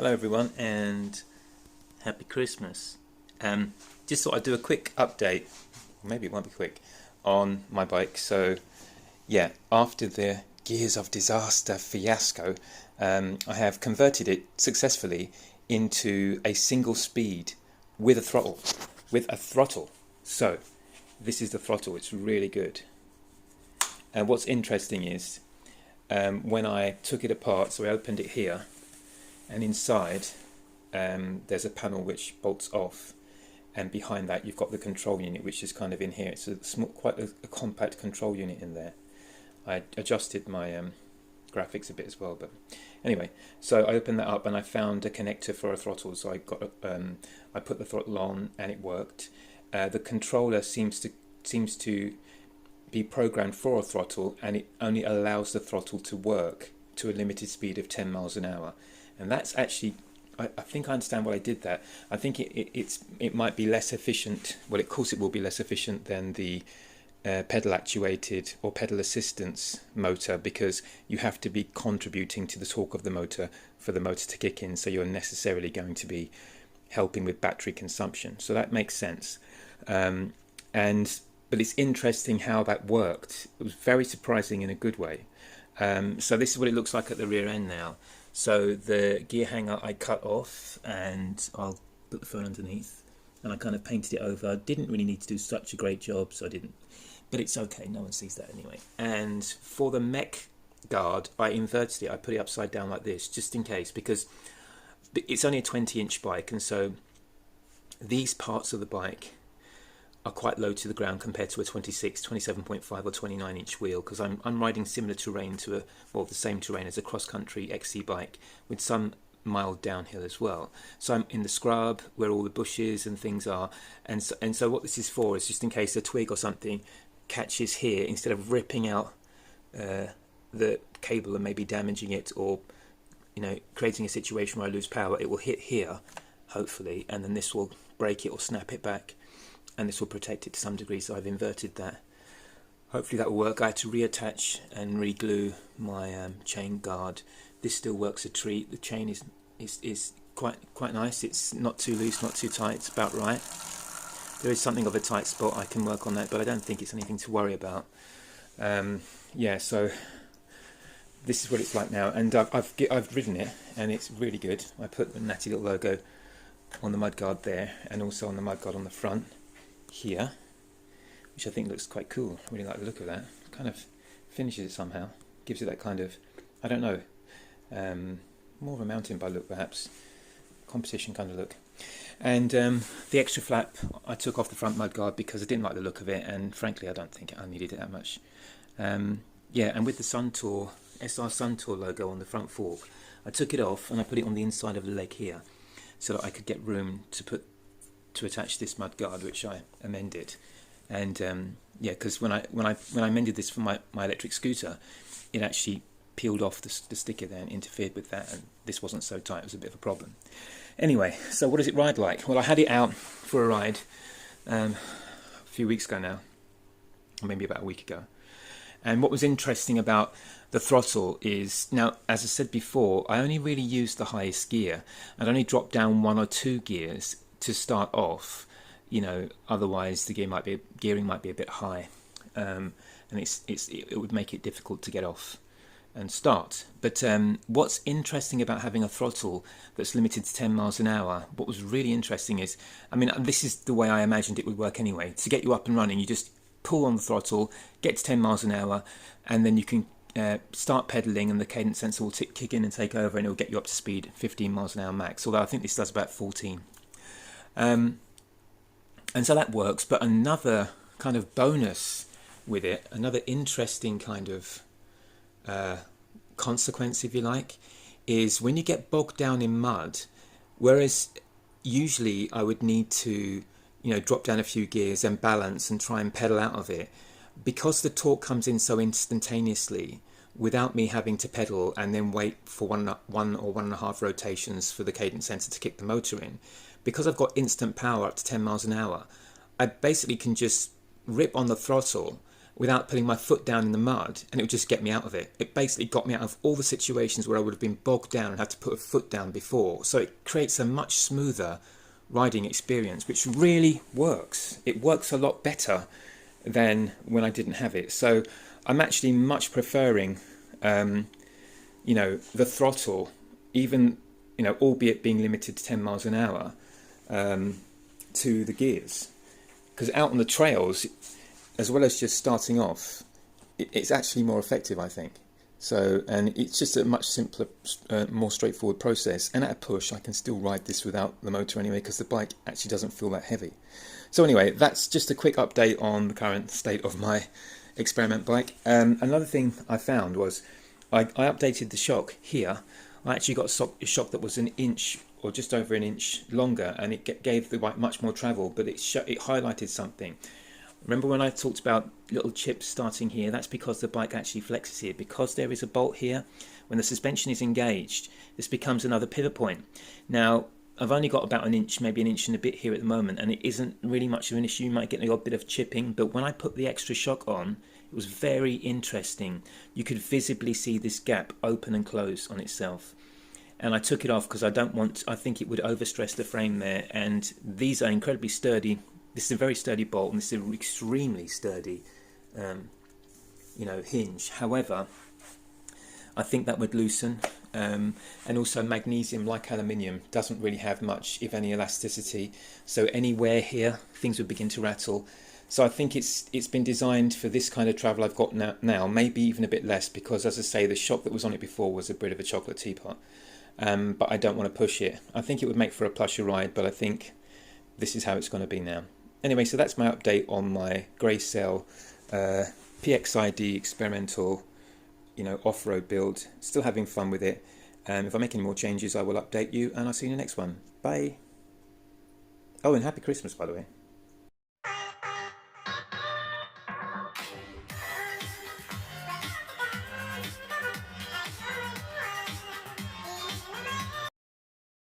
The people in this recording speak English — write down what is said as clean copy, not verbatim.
Hello everyone and happy Christmas. Just thought I'd do a quick update, maybe it won't be quick, on my bike. So yeah, after the Gears of Disaster fiasco, I have converted it successfully into a single speed with a throttle. So this is the throttle, it's really good. And what's interesting is when I took it apart, so I opened it here, and inside there's a panel which bolts off, and behind that you've got the control unit, which is kind of in here. It's a small, quite a compact control unit in there. I adjusted my graphics a bit as well, but anyway, so I opened that up and I found a connector for a throttle. So I got I put the throttle on and it worked. The controller seems to be programmed for a throttle, and it only allows the throttle to work to a limited speed of 10 miles an hour. And that's actually, I think I understand why I did that. I think it might be less efficient. Well, of course it will be less efficient than the pedal actuated or pedal assistance motor, because you have to be contributing to the torque of the motor for the motor to kick in. So you're necessarily going to be helping with battery consumption. So that makes sense. But it's interesting how that worked. It was very surprising in a good way. So this is what it looks like at the rear end now. So the gear hanger I cut off, and I'll put the phone underneath, and I kind of painted it over. I didn't really need to do such a great job, so I didn't, but it's okay, no one sees that anyway. And for the Mech Guard, I inverted it. I put it upside down like this, just in case, because it's only a 20-inch bike, and so these parts of the bike are quite low to the ground compared to a 26, 27.5 or 29-inch wheel, because I'm riding similar terrain to the same terrain as a cross-country XC bike, with some mild downhill as well. So I'm in the scrub where all the bushes and things are, and so what this is for is just in case a twig or something catches here, instead of ripping out the cable and maybe damaging it, or creating a situation where I lose power, it will hit here, hopefully, and then this will break it or snap it back, and this will protect it to some degree. So I've inverted that. Hopefully that will work. I had to reattach and re-glue my chain guard. This still works a treat. The chain is quite nice. It's not too loose, not too tight. It's about right. There is something of a tight spot. I can work on that, but I don't think it's anything to worry about. Yeah, so this is what it's like now, and I've ridden it, and it's really good. I put the natty little logo on the mudguard there, and also on the mudguard on the front here, which I think looks quite cool. I really like the look of that. Kind of finishes it somehow, gives it that kind of, I don't know, more of a mountain bike look, perhaps, competition kind of look. And the extra flap I took off the front mudguard because I didn't like the look of it, and frankly I don't think I needed it that much. Yeah, and with the Suntour, SR Suntour logo on the front fork, I took it off and I put it on the inside of the leg here, so that I could get room to attach this mudguard, which I amended. And yeah, because when I amended this for my electric scooter, it actually peeled off the sticker there and interfered with that, and this wasn't so tight. It was a bit of a problem. Anyway, so what does it ride like? Well, I had it out for a ride a few weeks ago now, or maybe about a week ago. And what was interesting about the throttle is, now, as I said before, I only really used the highest gear. I'd only dropped down 1 or 2 gears to start off. Otherwise the gearing might be a bit high, and it would make it difficult to get off and start. But what's interesting about having a throttle that's limited to 10 miles an hour, what was really interesting is, this is the way I imagined it would work anyway. To get you up and running, you just pull on the throttle, get to 10 miles an hour, and then you can start pedaling, and the cadence sensor will kick in and take over, and it will get you up to speed, 15 miles an hour max, although I think this does about 14. And so that works. But another kind of bonus with it, another interesting kind of consequence, if you like, is when you get bogged down in mud, whereas usually I would need to drop down a few gears and balance and try and pedal out of it, because the torque comes in so instantaneously without me having to pedal and then wait for one or 1.5 rotations for the cadence sensor to kick the motor in. Because I've got instant power up to 10 miles an hour, I basically can just rip on the throttle without putting my foot down in the mud, and it would just get me out of it. It basically got me out of all the situations where I would have been bogged down and had to put a foot down before. So it creates a much smoother riding experience, which really works. It works a lot better than when I didn't have it. So I'm actually much preferring, the throttle, even, albeit being limited to 10 miles an hour, to the gears. Because out on the trails, as well as just starting off, it's actually more effective, I think. So, and it's just a much simpler, more straightforward process. And at a push, I can still ride this without the motor anyway, because the bike actually doesn't feel that heavy. So anyway, that's just a quick update on the current state of my experiment bike. Another thing I found was I updated the shock here. I actually got a shock that was an inch or just over an inch longer, and it gave the bike much more travel, but it highlighted something. Remember when I talked about little chips starting here? That's because the bike actually flexes here. Because there is a bolt here, when the suspension is engaged, this becomes another pivot point. Now, I've only got about an inch, maybe an inch and a bit here at the moment, and it isn't really much of an issue. You might get the odd bit of chipping, but when I put the extra shock on, it was very interesting. You could visibly see this gap open and close on itself. And I took it off because I think it would overstress the frame there, and these are incredibly sturdy. This is a very sturdy bolt, and this is an extremely sturdy, hinge. However, I think that would loosen, and also magnesium, like aluminium, doesn't really have much, if any, elasticity. So any wear here, things would begin to rattle. So I think it's been designed for this kind of travel I've got now, maybe even a bit less, because, as I say, the shock that was on it before was a bit of a chocolate teapot. But I don't want to push it. I think it would make for a plusher ride, but I think this is how it's going to be now. Anyway, so that's my update on my grey cell PXID experimental, off-road build. Still having fun with it. If I make any more changes, I will update you, and I'll see you in the next one. Bye. Oh, and happy Christmas, by the way.